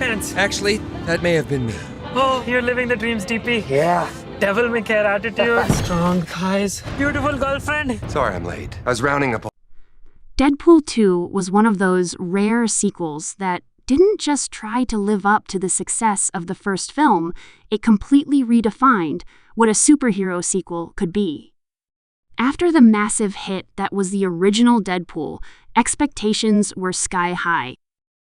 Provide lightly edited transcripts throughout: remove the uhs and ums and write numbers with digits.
sweatpants. Actually, that may have been me. Oh, you're living the dreams, DP. Yeah. Devil may care attitude. Strong thighs. Beautiful girlfriend. Sorry I'm late. I was rounding up. Deadpool 2 was one of those rare sequels that didn't just try to live up to the success of the first film, it completely redefined what a superhero sequel could be. After the massive hit that was the original Deadpool, expectations were sky high.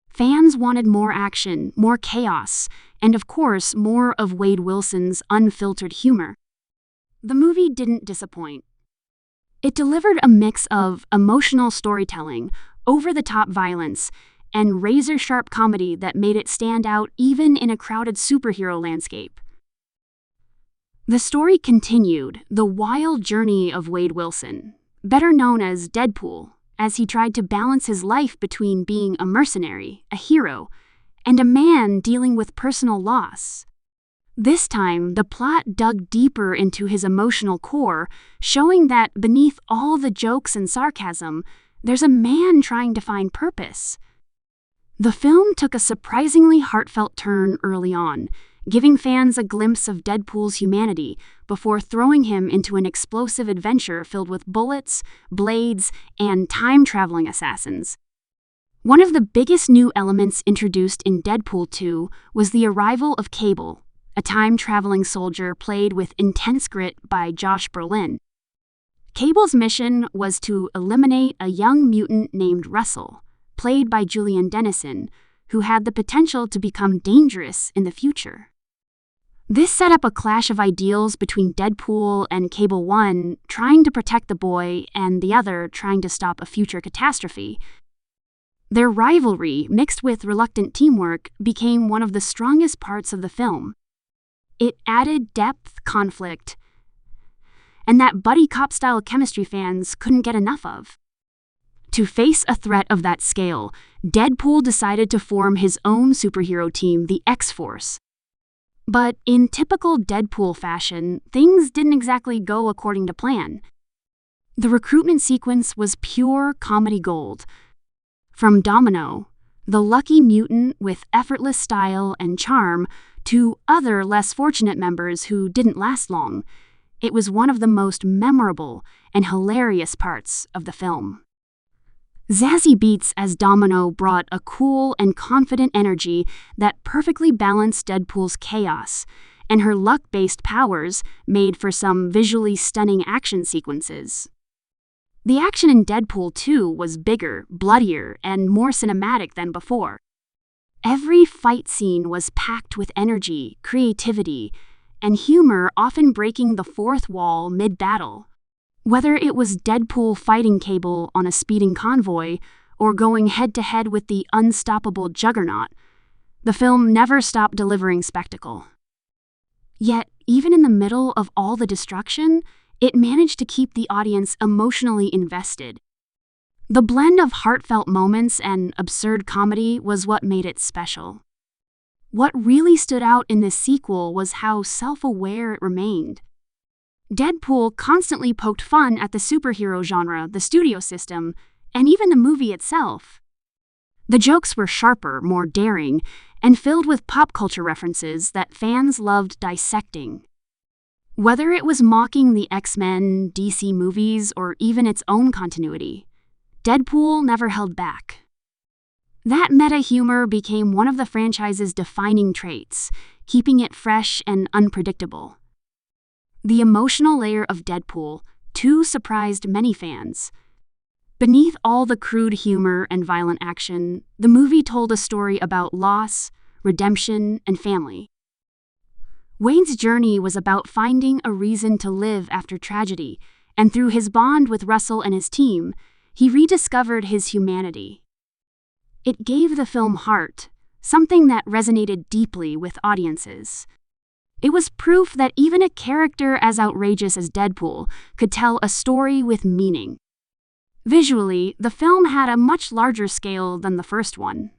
Fans wanted more action, more chaos, and of course, more of Wade Wilson's unfiltered humor. The movie didn't disappoint. It delivered a mix of emotional storytelling, over-the-top violence, and razor-sharp comedy that made it stand out even in a crowded superhero landscape. The story continued the wild journey of Wade Wilson, better known as Deadpool, as he tried to balance his life between being a mercenary, a hero, and a man dealing with personal loss. This time, the plot dug deeper into his emotional core, showing that beneath all the jokes and sarcasm, there's a man trying to find purpose. The film took a surprisingly heartfelt turn early on, giving fans a glimpse of Deadpool's humanity before throwing him into an explosive adventure filled with bullets, blades, and time-traveling assassins. One of the biggest new elements introduced in Deadpool 2 was the arrival of Cable, a time-traveling soldier played with intense grit by Josh Brolin. Cable's mission was to eliminate a young mutant named Russell, played by Julian Dennison, who had the potential to become dangerous in the future. This set up a clash of ideals between Deadpool and Cable, one trying to protect the boy and the other trying to stop a future catastrophe. Their rivalry, mixed with reluctant teamwork, became one of the strongest parts of the film. It added depth, conflict, and that buddy cop-style chemistry fans couldn't get enough of. To face a threat of that scale, Deadpool decided to form his own superhero team, the X-Force. But in typical Deadpool fashion, things didn't exactly go according to plan. The recruitment sequence was pure comedy gold. From Domino, the lucky mutant with effortless style and charm, to other less fortunate members who didn't last long, it was one of the most memorable and hilarious parts of the film. Zazie Beetz as Domino brought a cool and confident energy that perfectly balanced Deadpool's chaos, and her luck-based powers made for some visually stunning action sequences. The action in Deadpool 2 was bigger, bloodier, and more cinematic than before. Every fight scene was packed with energy, creativity, and humor, often breaking the fourth wall mid-battle. Whether it was Deadpool fighting Cable on a speeding convoy or going head-to-head with the unstoppable Juggernaut, the film never stopped delivering spectacle. Yet, even in the middle of all the destruction, it managed to keep the audience emotionally invested. The blend of heartfelt moments and absurd comedy was what made it special. What really stood out in this sequel was how self-aware it remained. Deadpool constantly poked fun at the superhero genre, the studio system, and even the movie itself. The jokes were sharper, more daring, and filled with pop culture references that fans loved dissecting. Whether it was mocking the X-Men, DC movies, or even its own continuity, Deadpool never held back. That meta humor became one of the franchise's defining traits, keeping it fresh and unpredictable. The emotional layer of Deadpool, too, surprised many fans. Beneath all the crude humor and violent action, the movie told a story about loss, redemption, and family. Wade's journey was about finding a reason to live after tragedy, and through his bond with Russell and his team, he rediscovered his humanity. It gave the film heart, something that resonated deeply with audiences. It was proof that even a character as outrageous as Deadpool could tell a story with meaning. Visually, the film had a much larger scale than the first one.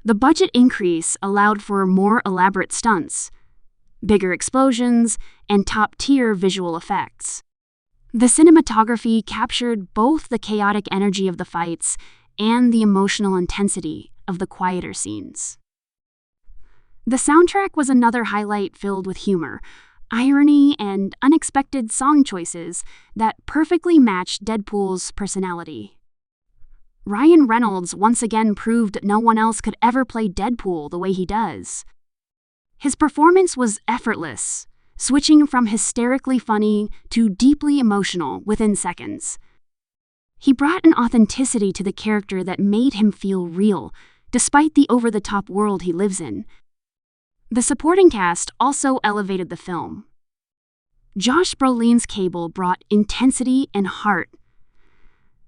The budget increase allowed for more elaborate stunts, bigger explosions, and top-tier visual effects. The cinematography captured both the chaotic energy of the fights and the emotional intensity of the quieter scenes. The soundtrack was another highlight filled with humor, irony, and unexpected song choices that perfectly matched Deadpool's personality. Ryan Reynolds once again proved no one else could ever play Deadpool the way he does. His performance was effortless, switching from hysterically funny to deeply emotional within seconds. He brought an authenticity to the character that made him feel real, despite the over-the-top world he lives in. The supporting cast also elevated the film. Josh Brolin's Cable brought intensity and heart.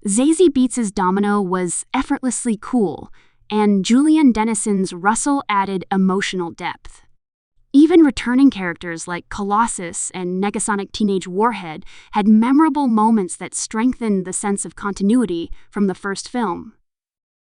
Zazie Beetz' Domino was effortlessly cool, and Julian Dennison's Russell added emotional depth. Even returning characters like Colossus and Negasonic Teenage Warhead had memorable moments that strengthened the sense of continuity from the first film.